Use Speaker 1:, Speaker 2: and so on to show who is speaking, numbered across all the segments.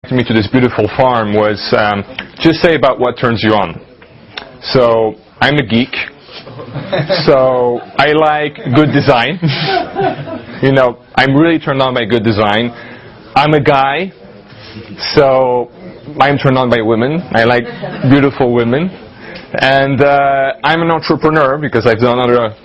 Speaker 1: To me to this beautiful farm was just say about what turns you on. So I'm a geek, so I like good design. You know, I'm really turned on by good design. I'm a guy, so I'm turned on by women. I like beautiful women. And I'm an entrepreneur because I've done other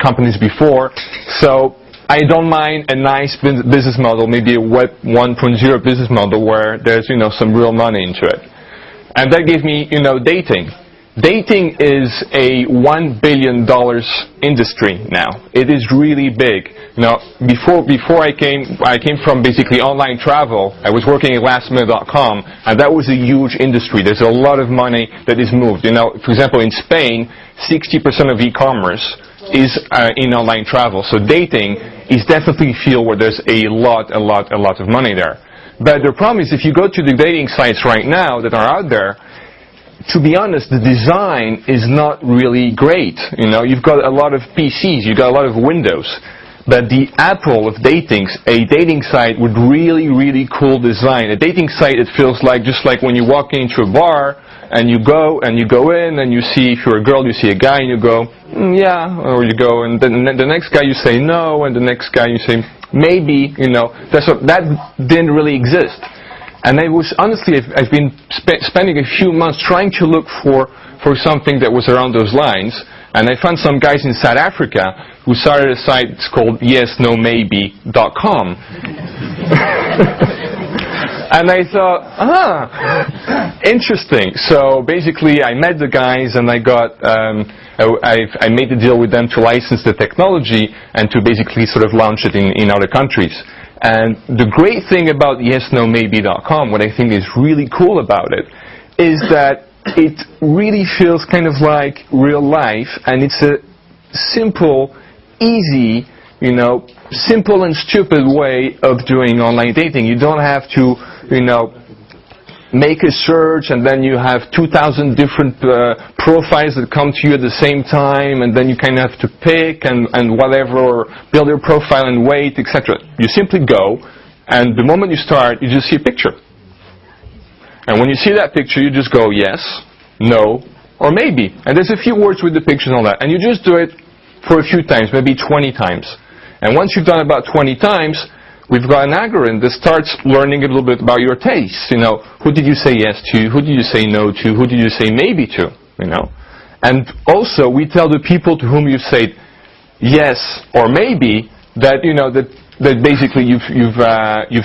Speaker 1: companies before, so I don't mind a nice business model, maybe a Web 1.0 business model where there's, you know, some real money into it. And that gave me, you know, dating. Dating is a $1 billion industry now. It is really big. You know, before I came from basically online travel. I was working at lastminute.com, and that was a huge industry. There's a lot of money that is moved. You know, for example, in Spain, 60% of e-commerce is in online travel. So dating is definitely a field where there's a lot of money there. But the problem is, if you go to the dating sites right now that are out there, to be honest, the design is not really great. You know, you've got a lot of PCs, you've got a lot of Windows. But the apple of datings, a dating site with really cool design. A dating site, it feels like just like when you walk into a bar and you go in and you see, if you're a girl, you see a guy and you go, yeah, or you go, and then the next guy you say no, and the next guy you say maybe. You know, that didn't really exist. And I was, honestly, I've been spending a few months trying to look for something that was around those lines. And I found some guys in South Africa who started a site called yesnomaybe.com. And I thought, interesting. So basically, I met the guys, and I got, I made a deal with them to license the technology and to basically sort of launch it in other countries. And the great thing about yesnomaybe.com, what I think is really cool about it, is that it really feels kind of like real life, and it's a simple, easy, you know, simple and stupid way of doing online dating. You don't have to, you know, make a search and then you have 2,000 different profiles that come to you at the same time, and then you kind of have to pick and whatever, or build your profile and wait, etc. You simply go, and the moment you start, you just see a picture. And when you see that picture, you just go yes, no, or maybe. And there's a few words with the picture and all that. And you just do it for a few times, maybe 20 times. And once you've done about 20 times, we've got an algorithm that starts learning a little bit about your tastes. You know, who did you say yes to? Who did you say no to? Who did you say maybe to? You know, and also we tell the people to whom you've said yes or maybe that, you know, that basically you've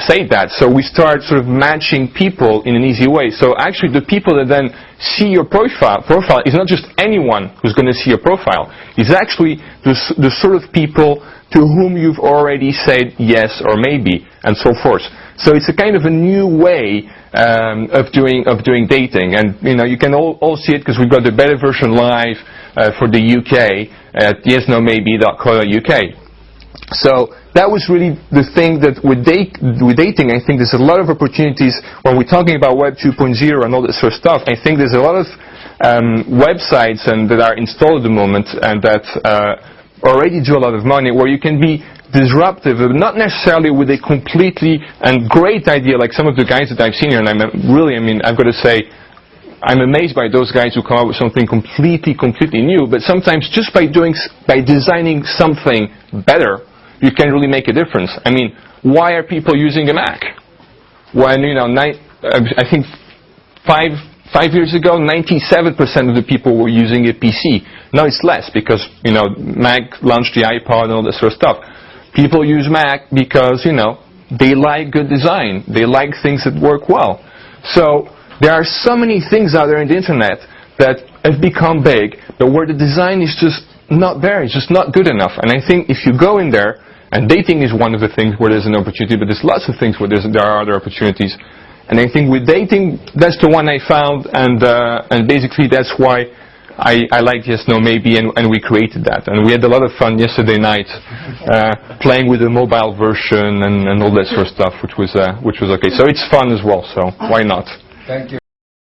Speaker 1: said that. So we start sort of matching people in an easy way. So actually, the people that then see your profile is not just anyone who's going to see your profile. It's actually the sort of people to whom you've already said yes or maybe, and so forth. So it's a kind of a new way of doing dating, and you know, you can all see it because we've got the beta version live for the UK at yesnomaybe.co.uk. So that was really the thing that with dating, I think there's a lot of opportunities when we're talking about Web 2.0 and all this sort of stuff. I think there's a lot of websites that are installed at the moment and that already do a lot of money, where you can be disruptive, not necessarily with a completely and great idea like some of the guys that I've seen here. And I've got to say, I'm amazed by those guys who come up with something completely new. But sometimes just by designing something better, you can really make a difference. I mean, why are people using a Mac? When, you know, I think five years ago, 97% of the people were using a PC. Now it's less because, you know, Mac launched the iPod and all that sort of stuff. People use Mac because, you know, they like good design. They like things that work well. So there are so many things out there in the internet that have become big, but where the design is just not there. It's just not good enough. And I think if you go in there, and dating is one of the things where there's an opportunity, but there's lots of things where there are other opportunities. And I think with dating, that's the one I found, and basically that's why I liked Yes, No, Maybe, and we created that. And we had a lot of fun yesterday night playing with the mobile version and all that sort of stuff, which was okay. So it's fun as well, so why not?
Speaker 2: Thank you.